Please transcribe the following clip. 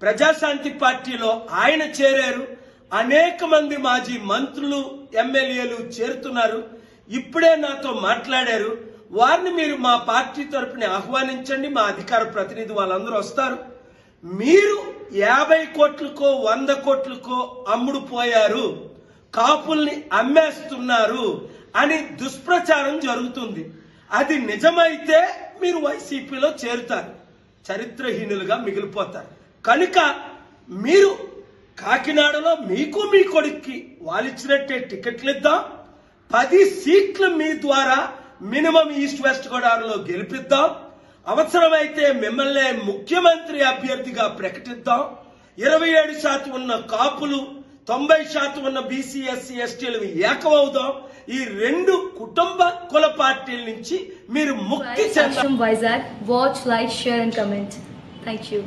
ప్రజాశాంతి పార్టీలో ఆయన చేరారు. అనేక మంది మాజీ మంత్రులు ఎమ్మెల్యేలు చేరుతున్నారు. ఇప్పుడే నాతో మాట్లాడారు. వారిని మీరు మా పార్టీ తరపున ఆహ్వానించండి. మా అధికార ప్రతినిధి వాళ్ళందరూ వస్తారు. మీరు 50 కోట్లకో 100 కోట్లకో అమ్ముడు పోయారు, కాపుల్ని అమ్మేస్తున్నారు అని దుష్ప్రచారం జరుగుతుంది. అది నిజమైతే మీరు వైసీపీలో చేరుతారు, చరిత్రహీనులుగా మిగిలిపోతారు. కనుక మీరు కాకినాడలో మీకు మీ కొడుక్కి వాళ్ళిచ్చినట్టే టికెట్లు ఇద్దాం. 10 సీట్లు మీ ద్వారా మినిమం ఈస్ట్ వెస్ట్ గోదావరిలో గెలిపిద్దాం. అవసరమైతే మిమ్మల్ని ముఖ్యమంత్రి అభ్యర్థిగా ప్రకటిద్దాం. 27% ఉన్న కాపులు, 90% ఉన్న బీసీ ఎస్సీ ఎస్టీలు ఏకమవుదాం. ఈ 2 కుటుంబ కుల పార్టీల నుంచి మీరు ముక్తి చెందాలి. Watch, like, share and comment. Thank you.